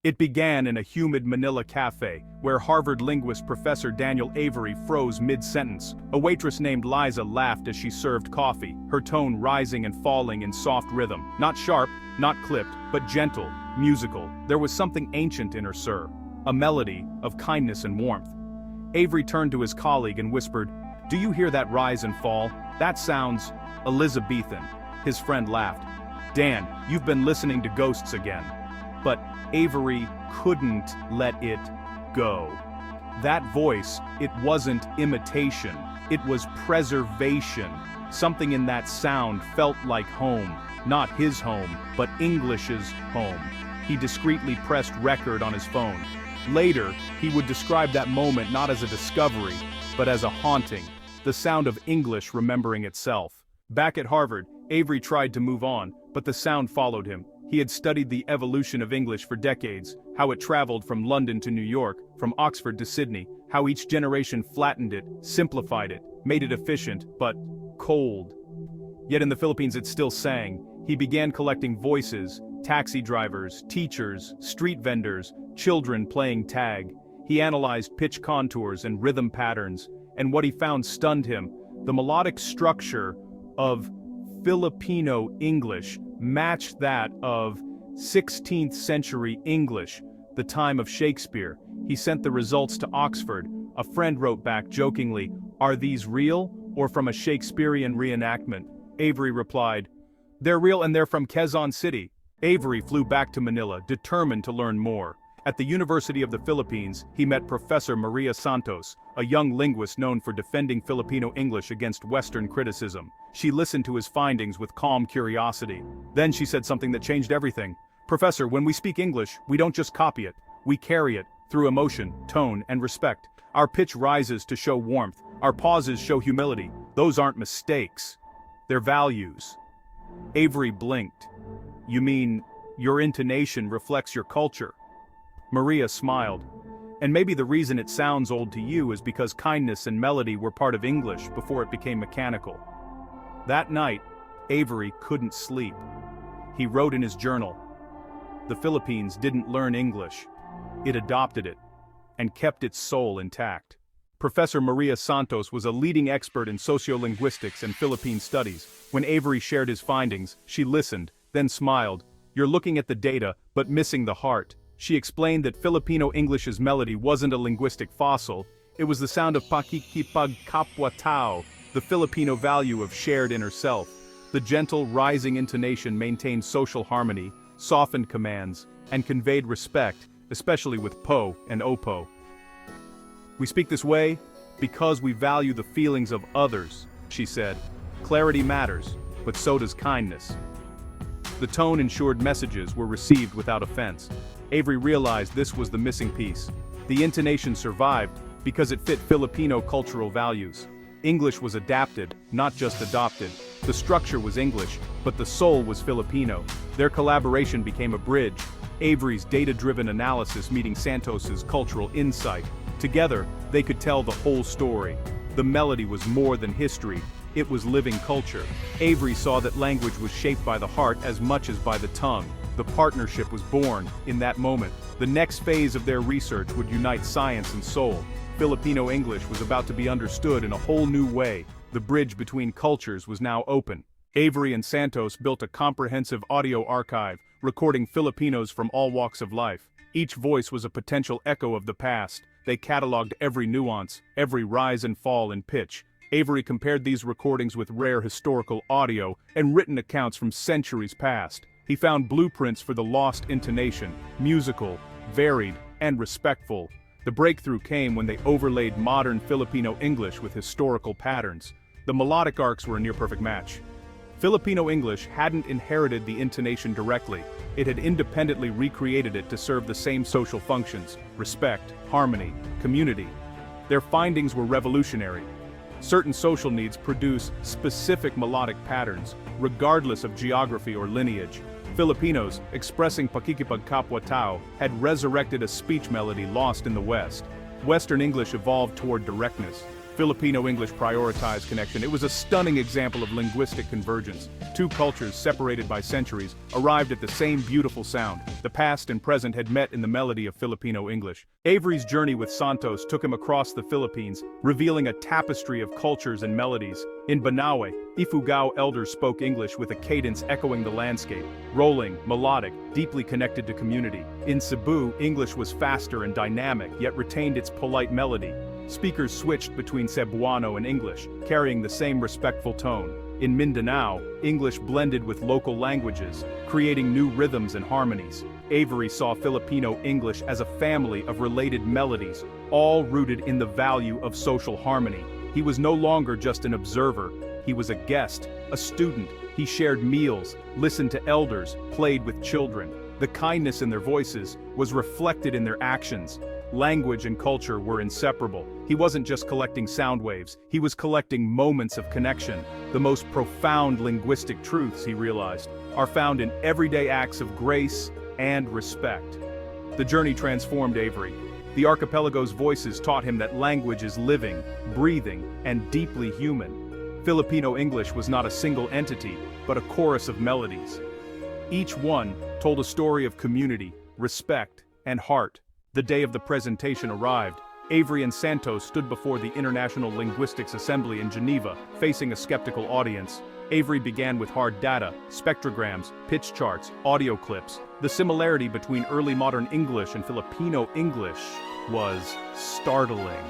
It began in a humid Manila cafe, where Harvard linguist Professor Daniel Avery froze mid-sentence. A waitress named Liza laughed as she served coffee, her tone rising and falling in soft rhythm. Not sharp, not clipped, but gentle, musical. There was something ancient in her sir, a melody of kindness and warmth. Avery turned to his colleague and whispered, "Do you hear that rise and fall? That sounds Elizabethan." His friend laughed. "Dan, you've been listening to ghosts again." But Avery couldn't let it go. That voice, it wasn't imitation, it was preservation. Something in that sound felt like home, not his home, but English's home. He discreetly pressed record on his phone. Later, he would describe that moment not as a discovery, but as a haunting, the sound of English remembering itself. Back at Harvard, Avery tried to move on, but the sound followed him. He had studied the evolution of English for decades, how it traveled from London to New York, from Oxford to Sydney, how each generation flattened it, simplified it, made it efficient, but cold. Yet in the Philippines it still sang. He began collecting voices, taxi drivers, teachers, street vendors, children playing tag. He analyzed pitch contours and rhythm patterns, and what he found stunned him. The melodic structure of Filipino English matched that of 16th century English, the time of Shakespeare. He sent the results to Oxford. A friend wrote back jokingly, "Are these real, or from a Shakespearean reenactment?" Avery replied, "They're real and they're from Quezon City." Avery flew back to Manila, determined to learn more. At the University of the Philippines, he met Professor Maria Santos, a young linguist known for defending Filipino English against Western criticism. She listened to his findings with calm curiosity. Then she said something that changed everything. "Professor, when we speak English, we don't just copy it. We carry it, through emotion, tone, and respect. Our pitch rises to show warmth. Our pauses show humility. Those aren't mistakes. They're values." Avery blinked. "You mean, your intonation reflects your culture?" Maria smiled. "And maybe the reason it sounds old to you is because kindness and melody were part of English before it became mechanical." That night, Avery couldn't sleep. He wrote in his journal, "The Philippines didn't learn English. It adopted it, and kept its soul intact." Professor Maria Santos was a leading expert in sociolinguistics and Philippine studies. When Avery shared his findings, she listened, then smiled. "You're looking at the data, but missing the heart." She explained that Filipino English's melody wasn't a linguistic fossil, it was the sound of pakikipagkapwa-tao, the Filipino value of shared inner self. The gentle, rising intonation maintained social harmony, softened commands, and conveyed respect, especially with po and opo. "We speak this way because we value the feelings of others," she said. "Clarity matters, but so does kindness." The tone ensured messages were received without offense. Avery realized this was the missing piece. The intonation survived because it fit Filipino cultural values. English was adapted, not just adopted. The structure was English, but the soul was Filipino. Their collaboration became a bridge, Avery's data-driven analysis meeting Santos's cultural insight. Together, they could tell the whole story. The melody was more than history, it was living culture. Avery saw that language was shaped by the heart as much as by the tongue. The partnership was born in that moment. The next phase of their research would unite science and soul. Filipino English was about to be understood in a whole new way. The bridge between cultures was now open. Avery and Santos built a comprehensive audio archive, recording Filipinos from all walks of life. Each voice was a potential echo of the past. They cataloged every nuance, every rise and fall in pitch. Avery compared these recordings with rare historical audio and written accounts from centuries past. He found blueprints for the lost intonation, musical, varied, and respectful. The breakthrough came when they overlaid modern Filipino English with historical patterns. The melodic arcs were a near-perfect match. Filipino English hadn't inherited the intonation directly. It had independently recreated it to serve the same social functions: respect, harmony, community. Their findings were revolutionary. Certain social needs produce specific melodic patterns, regardless of geography or lineage. Filipinos, expressing pakikipagkapwa-tao, had resurrected a speech melody lost in the West. Western English evolved toward directness. Filipino English prioritized connection. It was a stunning example of linguistic convergence. Two cultures separated by centuries arrived at the same beautiful sound. The past and present had met in the melody of Filipino English. Avery's journey with Santos took him across the Philippines, revealing a tapestry of cultures and melodies. In Banawe, Ifugao elders spoke English with a cadence echoing the landscape, rolling, melodic, deeply connected to community. In Cebu, English was faster and dynamic, yet retained its polite melody. Speakers switched between Cebuano and English, carrying the same respectful tone. In Mindanao, English blended with local languages, creating new rhythms and harmonies. Avery saw Filipino English as a family of related melodies, all rooted in the value of social harmony. He was no longer just an observer, he was a guest, a student. He shared meals, listened to elders, played with children. The kindness in their voices was reflected in their actions. Language and culture were inseparable. He wasn't just collecting sound waves, he was collecting moments of connection. The most profound linguistic truths, he realized, are found in everyday acts of grace and respect. The journey transformed Avery. The archipelago's voices taught him that language is living, breathing, and deeply human. Filipino English was not a single entity, but a chorus of melodies. Each one told a story of community, respect, and heart. The day of the presentation arrived. Avery and Santos stood before the International Linguistics Assembly in Geneva, facing a skeptical audience. Avery began with hard data, spectrograms, pitch charts, audio clips. The similarity between early modern English and Filipino English was startling.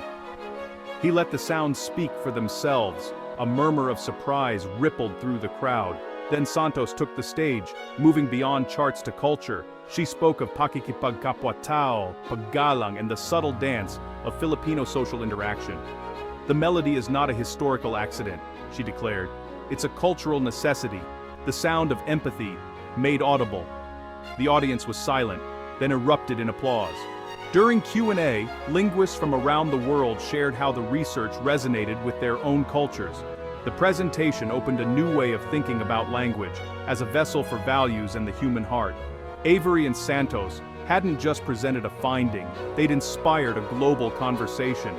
He let the sounds speak for themselves. A murmur of surprise rippled through the crowd. Then Santos took the stage, moving beyond charts to culture. She spoke of pakikipagkapwa-tao, paggalang, and the subtle dance of Filipino social interaction. The melody is not a historical accident, she declared. It's a cultural necessity, the sound of empathy, made audible. The audience was silent, then erupted in applause. During Q&A, linguists from around the world shared how the research resonated with their own cultures. The presentation opened a new way of thinking about language, as a vessel for values and the human heart. Avery and Santos hadn't just presented a finding, they'd inspired a global conversation.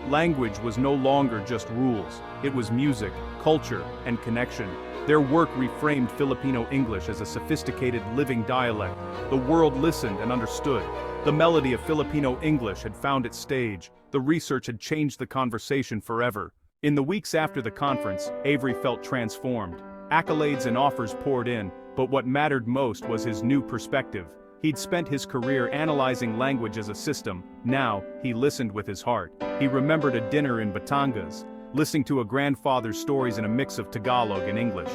Language was no longer just rules, it was music, culture, and connection. Their work reframed Filipino English as a sophisticated living dialect. The world listened and understood. The melody of Filipino English had found its stage. The research had changed the conversation forever. In the weeks after the conference, Avery felt transformed. Accolades and offers poured in, but what mattered most was his new perspective. He'd spent his career analyzing language as a system. Now, he listened with his heart. He remembered a dinner in Batangas, listening to a grandfather's stories in a mix of Tagalog and English.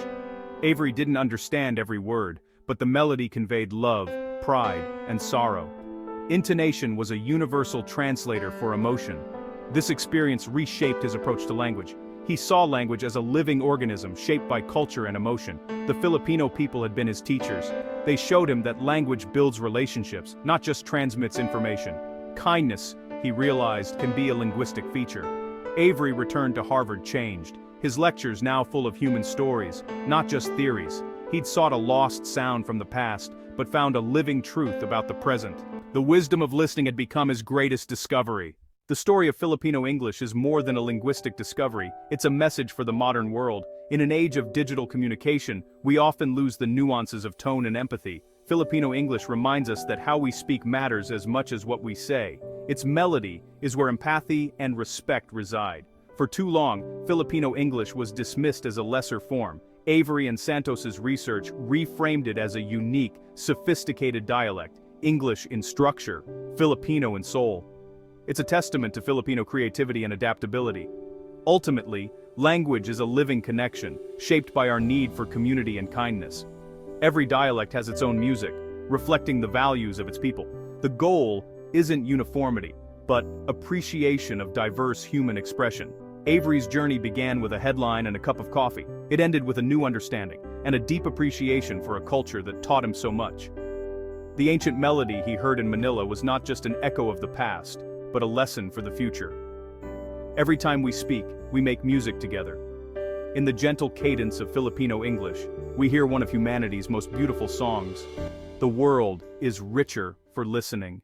Avery didn't understand every word, but the melody conveyed love, pride, and sorrow. Intonation was a universal translator for emotion. This experience reshaped his approach to language. He saw language as a living organism shaped by culture and emotion. The Filipino people had been his teachers. They showed him that language builds relationships, not just transmits information. Kindness, he realized, can be a linguistic feature. Avery returned to Harvard changed, his lectures now full of human stories, not just theories. He'd sought a lost sound from the past, but found a living truth about the present. The wisdom of listening had become his greatest discovery. The story of Filipino English is more than a linguistic discovery, it's a message for the modern world. In an age of digital communication, we often lose the nuances of tone and empathy. Filipino English reminds us that how we speak matters as much as what we say. Its melody is where empathy and respect reside. For too long, Filipino English was dismissed as a lesser form. Avery and Santos's research reframed it as a unique, sophisticated dialect, English in structure, Filipino in soul. It's a testament to Filipino creativity and adaptability. Ultimately, language is a living connection, shaped by our need for community and kindness. Every dialect has its own music, reflecting the values of its people. The goal isn't uniformity, but appreciation of diverse human expression. Avery's journey began with a headline and a cup of coffee. It ended with a new understanding and a deep appreciation for a culture that taught him so much. The ancient melody he heard in Manila was not just an echo of the past, but a lesson for the future. Every time we speak, we make music together. In the gentle cadence of Filipino English, we hear one of humanity's most beautiful songs. The world is richer for listening.